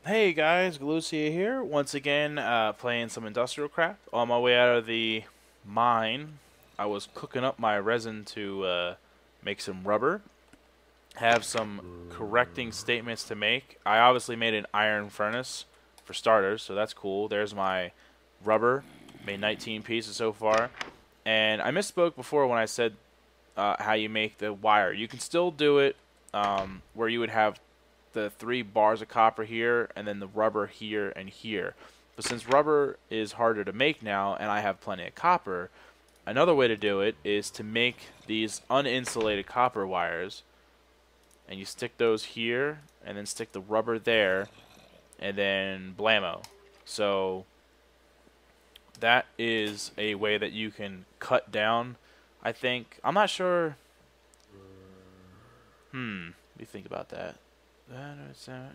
Hey guys, Galucia here. Once again, playing some IndustrialCraft. On my way out of the mine, I was cooking up my resin to make some rubber. Have some correcting statements to make. I obviously made an iron furnace for starters, so that's cool. There's my rubber. Made 19 pieces so far. And I misspoke before when I said how you make the wire. You can still do it where you would have the 3 bars of copper here and then the rubber here and here. But since rubber is harder to make now and I have plenty of copper, another way to do it is to make these uninsulated copper wires, and you stick those here and then stick the rubber there and then blammo. So that is a way that you can cut down, I think. I'm not sure. What do you think about that?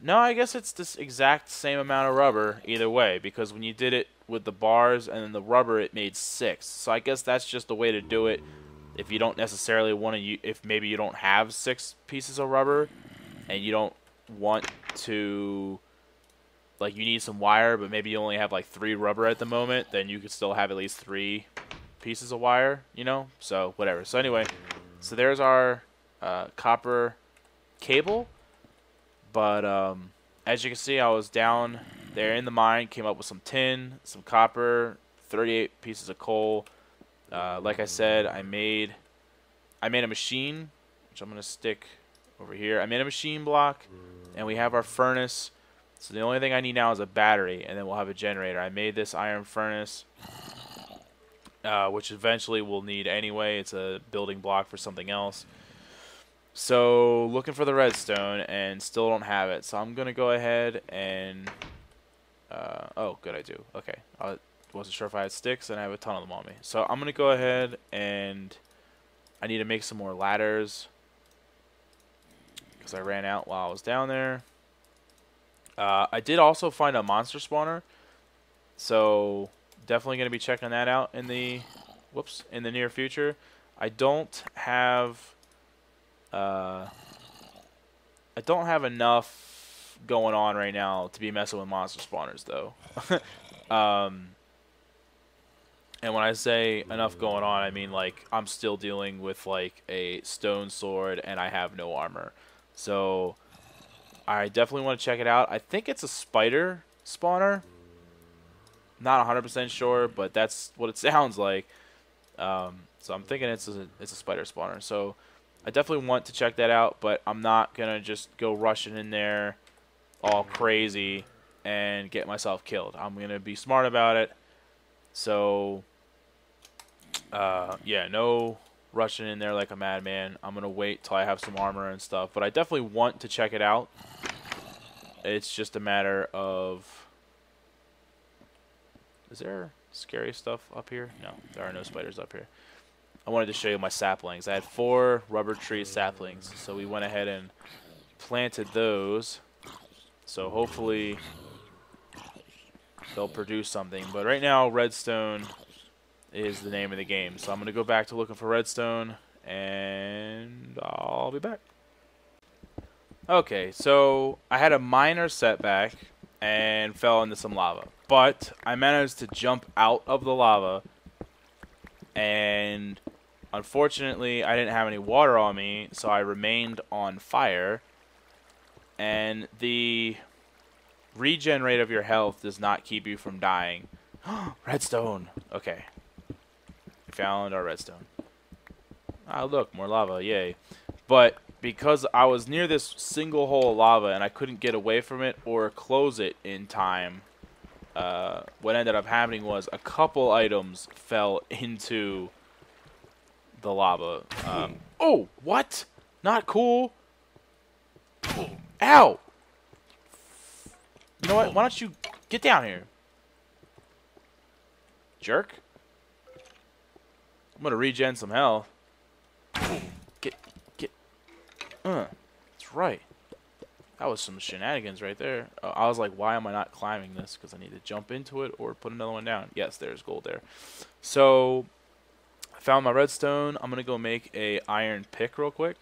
No, I guess it's this exact same amount of rubber either way, because when you did it with the bars and then the rubber, it made 6. So I guess that's just the way to do it if you don't necessarily want to, if maybe you don't have 6 pieces of rubber and you don't want to, like, you need some wire, but maybe you only have like 3 rubber at the moment, then you could still have at least 3 pieces of wire, you know? So whatever. So anyway, so there's our copper cable. But as you can see, I was down there in the mine, came up with some tin, some copper, 38 pieces of coal. Like I said, I made a machine, which I'm going to stick over here. I made a machine block, and we have our furnace. So the only thing I need now is a battery, and then we'll have a generator. I made this iron furnace, which eventually we'll need anyway. It's a building block for something else. So, looking for the redstone, and still don't have it. So, I'm going to go ahead and... oh, good, I do. Okay. I wasn't sure if I had sticks, and I have a ton of them on me. So, I'm going to go ahead and... I need to make some more ladders, because I ran out while I was down there. I did also find a monster spawner. So, definitely going to be checking that out in the... in the near future. I don't have enough going on right now to be messing with monster spawners, though. And when I say enough going on, I mean, like, I'm still dealing with, like, a stone sword, and I have no armor. So, I definitely want to check it out. I think it's a spider spawner. Not 100% sure, but that's what it sounds like. So, I'm thinking it's a spider spawner. So, I definitely want to check that out, but I'm not going to just go rushing in there all crazy and get myself killed. I'm going to be smart about it. So, yeah, no rushing in there like a madman. I'm going to wait till I have some armor and stuff, but I definitely want to check it out. It's just a matter of... Is there scary stuff up here? No, there are no spiders up here. I wanted to show you my saplings. I had 4 rubber tree saplings, so we went ahead and planted those. So hopefully they'll produce something. But right now, redstone is the name of the game. So I'm going to go back to looking for redstone, and I'll be back. Okay, so I had a minor setback and fell into some lava. But I managed to jump out of the lava, and unfortunately, I didn't have any water on me, so I remained on fire. And the regen rate of your health does not keep you from dying. Redstone! Okay. We found our redstone. Ah, look, more lava, yay. But because I was near this single hole of lava and I couldn't get away from it or close it in time, what ended up happening was a couple items fell into the lava. Oh, what? Not cool. Ow! You know what? Why don't you get down here? Jerk. I'm gonna regen some health. Get. That's right. That was some shenanigans right there. I was like, why am I not climbing this? Because I need to jump into it or put another one down. Yes, there's gold there. So... found my redstone. I'm going to go make a iron pick real quick.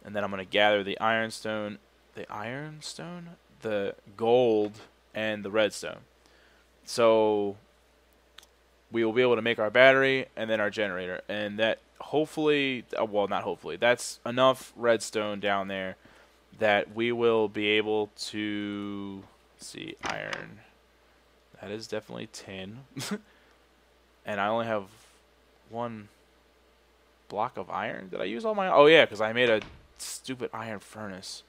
And then I'm going to gather the ironstone. The ironstone? the gold and the redstone. So we will be able to make our battery and then our generator. And that hopefully, well, not hopefully, that's enough redstone down there that we will be able to, let's see, iron. That is definitely tin. And I only have one block of iron. Did I use all my? Oh yeah, because I made a stupid iron furnace.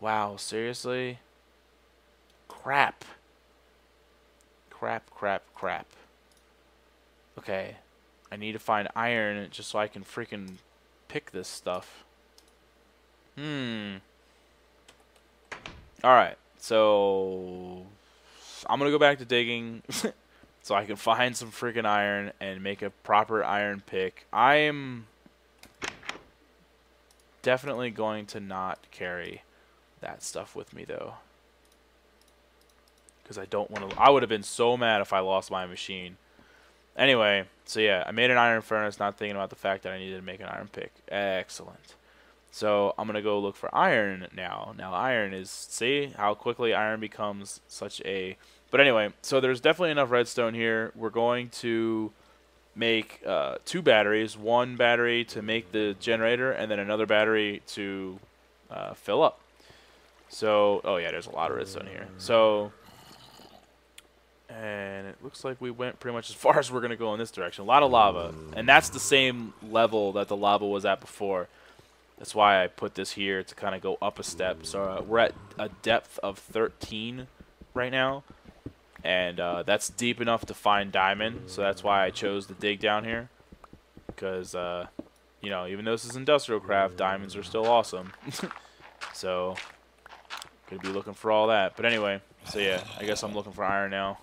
Wow, seriously? Crap. Crap. Okay. I need to find iron just so I can freaking pick this stuff. Alright, so I'm gonna go back to digging so I can find some freaking iron and make a proper iron pick. I'm definitely going to not carry that stuff with me though, because I don't want to. I would have been so mad if I lost my machine. Anyway, so yeah, I made an iron furnace, not thinking about the fact that I needed to make an iron pick. Excellent. So I'm gonna go look for iron now. Now iron is, see how quickly iron becomes such a. But anyway, so there's definitely enough redstone here. We're going to make 2 batteries. One battery to make the generator, and then another battery to fill up. So, oh yeah, there's a lot of redstone here. So, and it looks like we went pretty much as far as we're going to go in this direction. A lot of lava. And that's the same level that the lava was at before. That's why I put this here to kind of go up a step. So we're at a depth of 13 right now. And that's deep enough to find diamond. So that's why I chose to dig down here. Because, you know, even though this is IndustrialCraft, diamonds are still awesome. So, gonna be looking for all that. But anyway, so yeah, I guess I'm looking for iron now.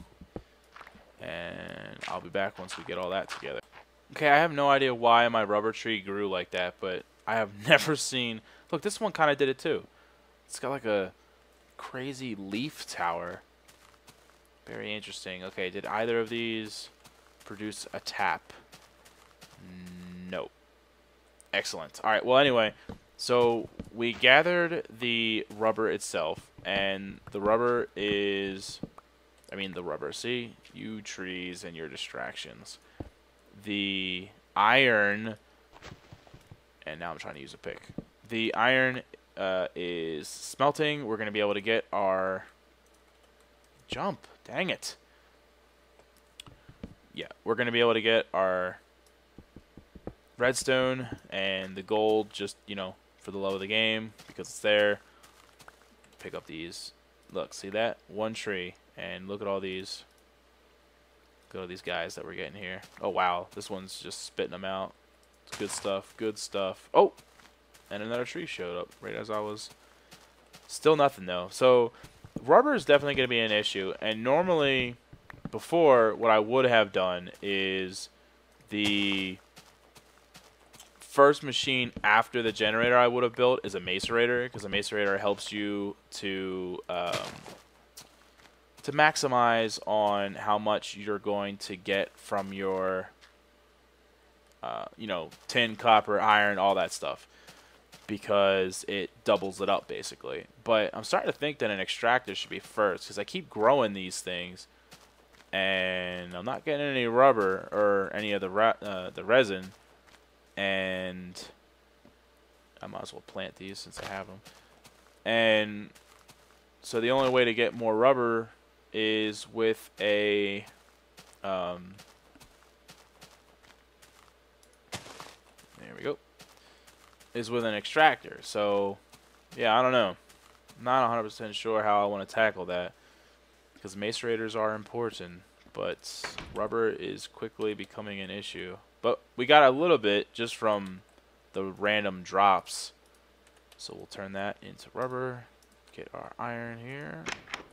And I'll be back once we get all that together. Okay, I have no idea why my rubber tree grew like that, but I have never seen... Look, this one kind of did it too. It's got like a crazy leaf tower. Very interesting. Okay, did either of these produce a tap? No. Excellent. Alright, well anyway, so we gathered the rubber itself, and the rubber is... I mean the rubber, see? You trees and your distractions. The iron... And now I'm trying to use a pick. The iron is smelting. We're going to be able to get our... Jump. Dang it. Yeah, we're going to be able to get our redstone and the gold just, you know, for the love of the game because it's there. Pick up these. Look, see that? One tree. And look at all these. Look at all these guys that we're getting here. Oh, wow. This one's just spitting them out. It's good stuff. Good stuff. Oh! And another tree showed up right as I was... Still nothing, though. So... Rubber is definitely going to be an issue, and normally, before, what I would have done is the first machine after the generator I would have built is a macerator, because a macerator helps you to maximize on how much you're going to get from your, you know, tin, copper, iron, all that stuff. Because it doubles it up, basically. But I'm starting to think that an extractor should be first, because I keep growing these things, and I'm not getting any rubber or any of the resin, and I might as well plant these since I have them. And so the only way to get more rubber is with a... there we go. Is with an extractor. So, yeah, I don't know. I'm not 100% sure how I want to tackle that. Because macerators are important. But rubber is quickly becoming an issue. But we got a little bit just from the random drops. So we'll turn that into rubber. Get our iron here.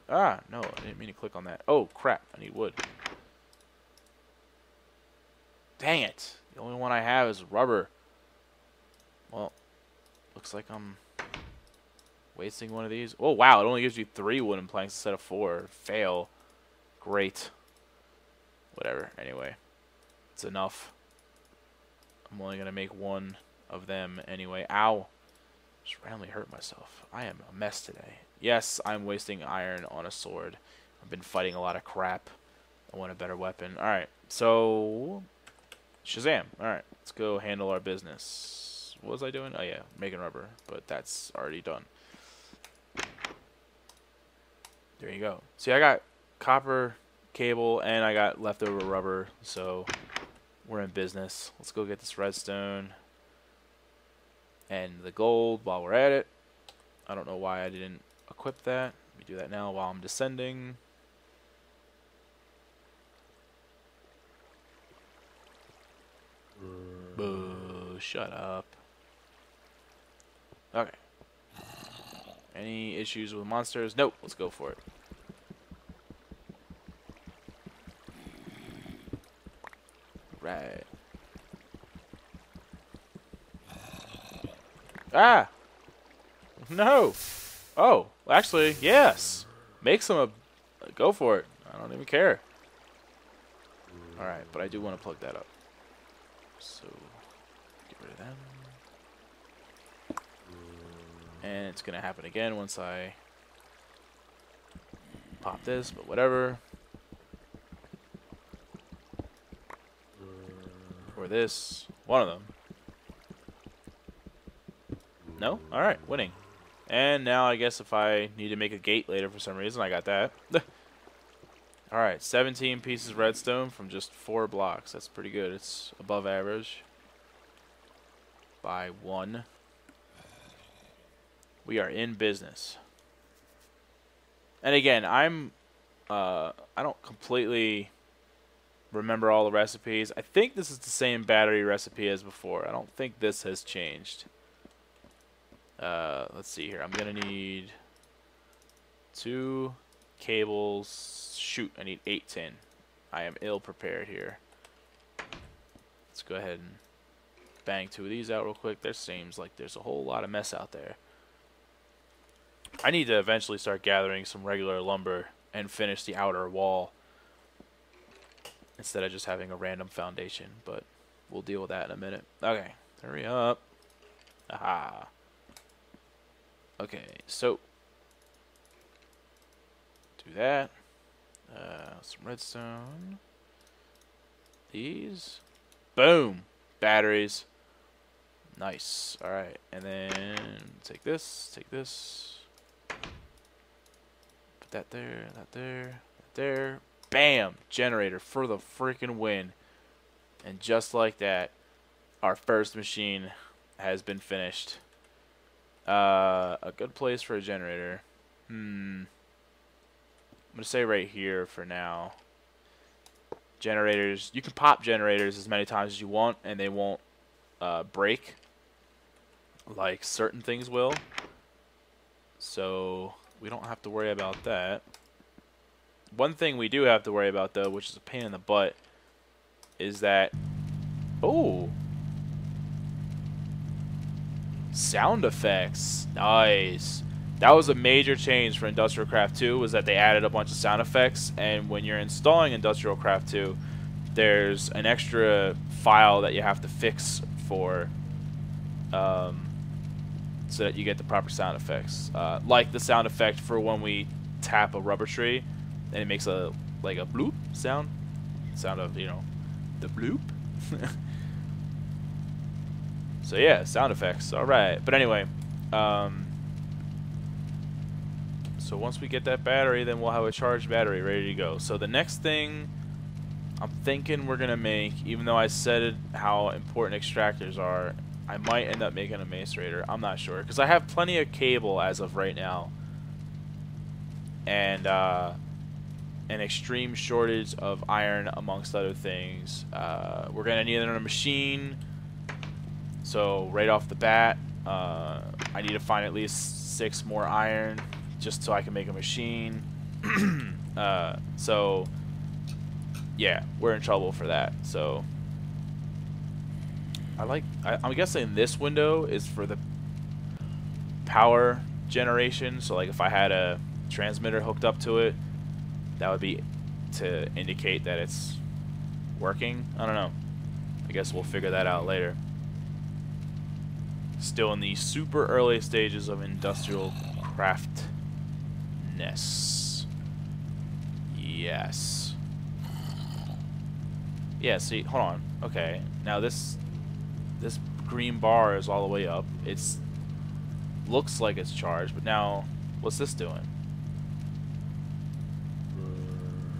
Ah, no, I didn't mean to click on that. Oh, crap. I need wood. Dang it. The only one I have is rubber. Well, looks like I'm wasting one of these. Oh, wow, it only gives you 3 wooden planks instead of 4. Fail. Great. Whatever, anyway. It's enough. I'm only going to make 1 of them anyway. Ow. Just randomly hurt myself. I am a mess today. Yes, I'm wasting iron on a sword. I've been fighting a lot of crap. I want a better weapon. Alright, so Shazam. Alright, let's go handle our business. What was I doing? Oh yeah, making rubber, but that's already done. There you go. See, I got copper cable and I got leftover rubber, so we're in business. Let's go get this redstone and the gold while we're at it. I don't know why I didn't equip that. Let me do that now while I'm descending. Boo, shut up. Okay. Any issues with monsters? Nope, let's go for it. Right. Ah! No! Oh, actually, yes! Make some, go for it. I don't even care. Alright, but I do want to plug that up. So, get rid of them. And it's going to happen again once I pop this, but whatever. Or this. One of them. No? Alright, winning. And now I guess if I need to make a gate later for some reason, I got that. Alright, 17 pieces of redstone from just 4 blocks. That's pretty good. It's above average. By 1. We are in business. And again, I don't completely remember all the recipes. I think this is the same battery recipe as before. I don't think this has changed. Let's see here. I'm gonna need 2 cables. Shoot, I need 8 tin. I am ill prepared here. Let's go ahead and bang 2 of these out real quick. There seems like there's a whole lot of mess out there. I need to eventually start gathering some regular lumber and finish the outer wall instead of just having a random foundation, but we'll deal with that in a minute. Okay, hurry up. Aha. Okay, so do that. Some redstone. These. Boom. Batteries. Nice. Alright, and then take this, put that there, that there. Bam! Generator for the freaking win. And just like that, our first machine has been finished. A good place for a generator. I'm gonna say right here for now. Generators, you can pop generators as many times as you want and they won't break like certain things will. So we don't have to worry about that. One thing we do have to worry about though, which is a pain in the butt, is that sound effects. Nice. That was a major change for IndustrialCraft 2, was that they added a bunch of sound effects, and when you're installing IndustrialCraft 2, there's an extra file that you have to fix for so that you get the proper sound effects. Like the sound effect for when we tap a rubber tree and it makes a like a bloop sound of, you know, the bloop. So yeah, sound effects. All right, but anyway, so once we get that battery, then we'll have a charged battery ready to go. So the next thing I'm thinking we're gonna make, even though I said how important extractors are, I might end up making a macerator. I'm not sure, because I have plenty of cable as of right now, and an extreme shortage of iron amongst other things. We're gonna need another machine. So right off the bat, I need to find at least 6 more iron just so I can make a machine. So yeah, we're in trouble for that. So I'm guessing this window is for the power generation. So like if I had a transmitter hooked up to it, that would be to indicate that it's working. I don't know. I guess we'll figure that out later. Still in the super early stages of industrial craftness. Yes. Yeah, see, hold on. Okay, now this green bar is all the way up. It's looks like it's charged, but now what's this doing?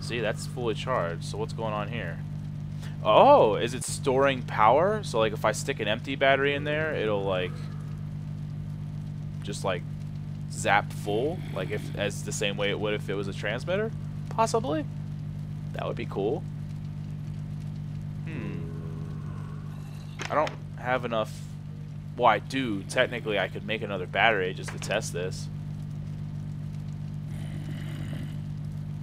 See, that's fully charged. So what's going on here? Oh, is it storing power? So like if I stick an empty battery in there, it'll like just like zap full, like if as the same way it would if it was a transmitter? Possibly. That would be cool. I don't have enough. Well, I do. Technically, I could make another battery just to test this.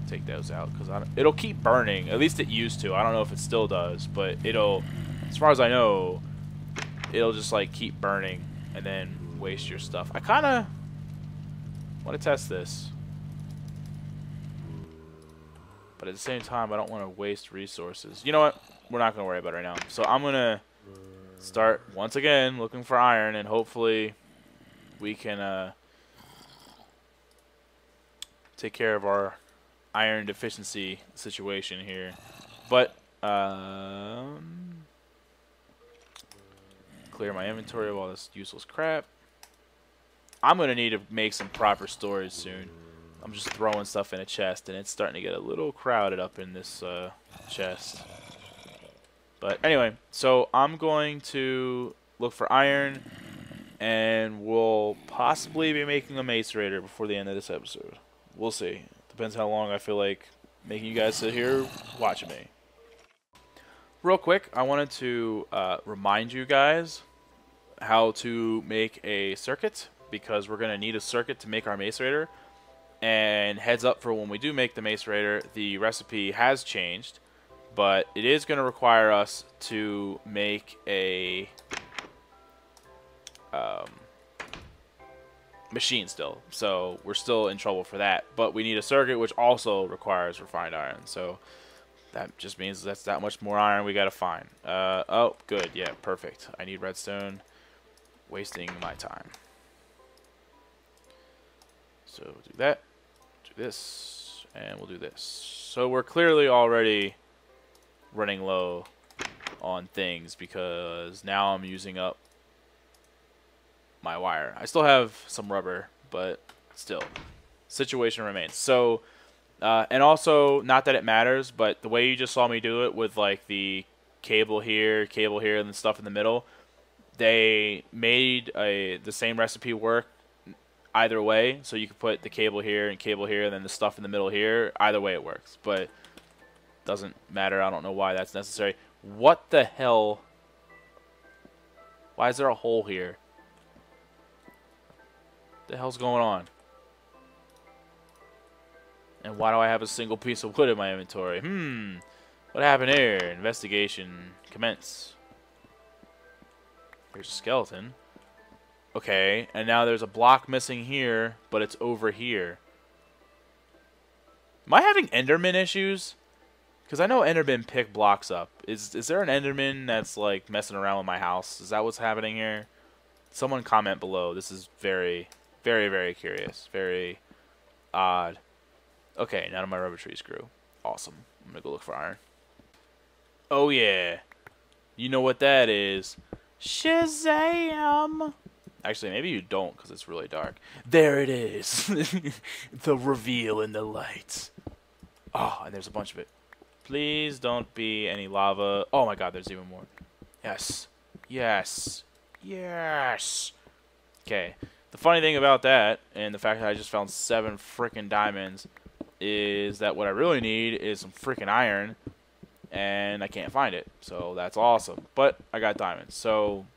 Take those out because it'll keep burning. At least it used to. I don't know if it still does, but it'll, as far as I know, it'll just like keep burning and then waste your stuff. I kind of want to test this, but at the same time, I don't want to waste resources. You know what? We're not going to worry about it right now. So I'm going to start once again looking for iron, and hopefully we can take care of our iron deficiency situation here. But clear my inventory of all this useless crap. I'm gonna need to make some proper storage soon. I'm just throwing stuff in a chest, and it's starting to get a little crowded up in this chest. But anyway, so I'm going to look for iron, and we'll possibly be making a macerator before the end of this episode. We'll see. Depends how long I feel like making you guys sit here watching me. Real quick, I wanted to remind you guys how to make a circuit, because we're going to need a circuit to make our macerator. And heads up for when we do make the macerator, the recipe has changed. But it is going to require us to make a machine still. So we're still in trouble for that. But we need a circuit which also requires refined iron. So that just means that's that much more iron we got to find. Oh, good. Yeah, perfect. I need redstone. Wasting my time. So do that. Do this. And we'll do this. So we're clearly already running low on things because now I'm using up my wire. I still have some rubber, but still, situation remains. So, and also, not that it matters, but the way you just saw me do it with like the cable here, and the stuff in the middle, they made the same recipe work either way. So you could put the cable here, and then the stuff in the middle here. Either way it works, but doesn't matter. I don't know why that's necessary. What the hell? Why is there a hole here? What the hell's going on? And why do I have a single piece of wood in my inventory? What happened here? Investigation commence. Here's a skeleton. Okay, and now there's a block missing here, but it's over here. Am I having Enderman issues? Because I know Enderman pick blocks up. Is there an Enderman that's like messing around with my house? Is that what's happening here? Someone comment below. This is very, very, very curious. Very odd. Okay, none of my rubber trees grew. Awesome. I'm going to go look for iron. Oh yeah. You know what that is. Shazam! Actually, maybe you don't because it's really dark. There it is. The reveal in the light. Oh, and there's a bunch of it. Please don't be any lava. Oh my god, there's even more. Yes. Yes. Yes. Okay. The funny thing about that, and the fact that I just found 7 freaking diamonds, is that what I really need is some freaking iron, and I can't find it. So that's awesome. But I got diamonds. So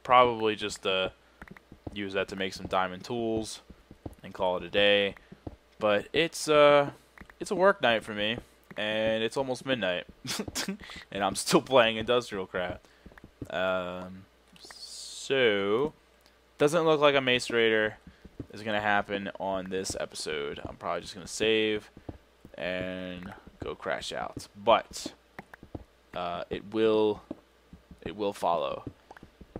probably just use that to make some diamond tools and call it a day. But it's a work night for me. And it's almost midnight, and I'm still playing IndustrialCraft. So, doesn't look like a macerator is going to happen on this episode. I'm probably just going to save and go crash out. But it will follow.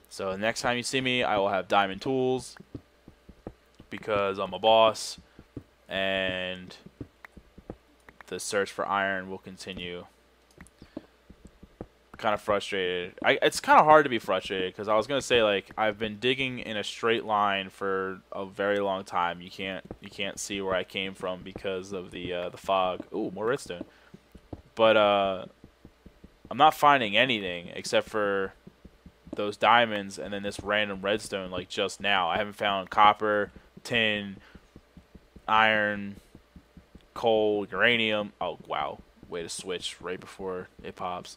So the next time you see me, I will have diamond tools because I'm a boss, and the search for iron will continue. Kind of frustrated. It's kind of hard to be frustrated because I was gonna say, like, I've been digging in a straight line for a very long time. You can't see where I came from because of the fog. Ooh, more redstone. But I'm not finding anything except for those diamonds and then this random redstone, like just now. I haven't found copper, tin, iron, coal, uranium. Oh wow, way to switch right before it pops.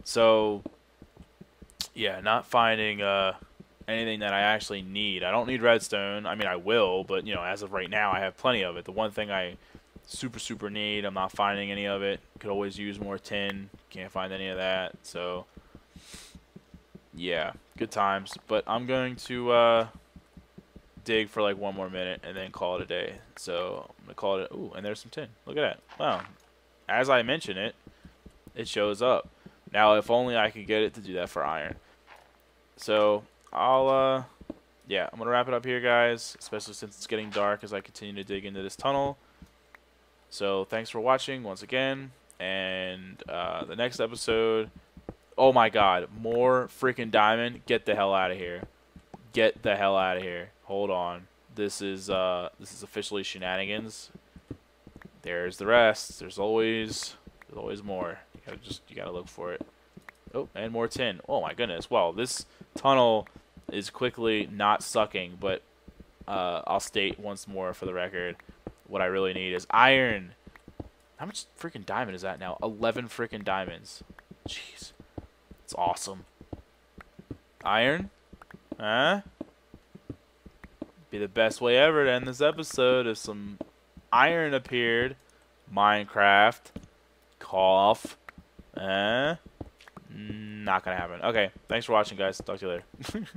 So, yeah, not finding anything that I actually need. I don't need redstone. I mean, I will, but, you know, as of right now, I have plenty of it. The one thing I super need, I'm not finding any of it. Could always use more tin. Can't find any of that. So, yeah, good times. But I'm going to dig for like 1 more minute and then call it a day. So, I'm going to call it. Ooh, and there's some tin. Look at that. Wow. As I mention it, it shows up. Now, if only I could get it to do that for iron. So, yeah, I'm going to wrap it up here, guys, especially since it's getting dark as I continue to dig into this tunnel. So, thanks for watching once again, and the next episode, oh my god, more freaking diamond. Get the hell out of here. Get the hell out of here. Hold on. This is officially shenanigans. There's the rest. There's always more. You gotta look for it. Oh, and more tin. Oh my goodness. Well, this tunnel is quickly not sucking, but I'll state once more for the record, what I really need is iron. How much freaking diamond is that now? 11 freaking diamonds. Jeez. It's awesome. Iron? Huh? Be the best way ever to end this episode if some iron appeared. Minecraft. Cough. Not gonna happen. Okay, thanks for watching, guys. Talk to you later.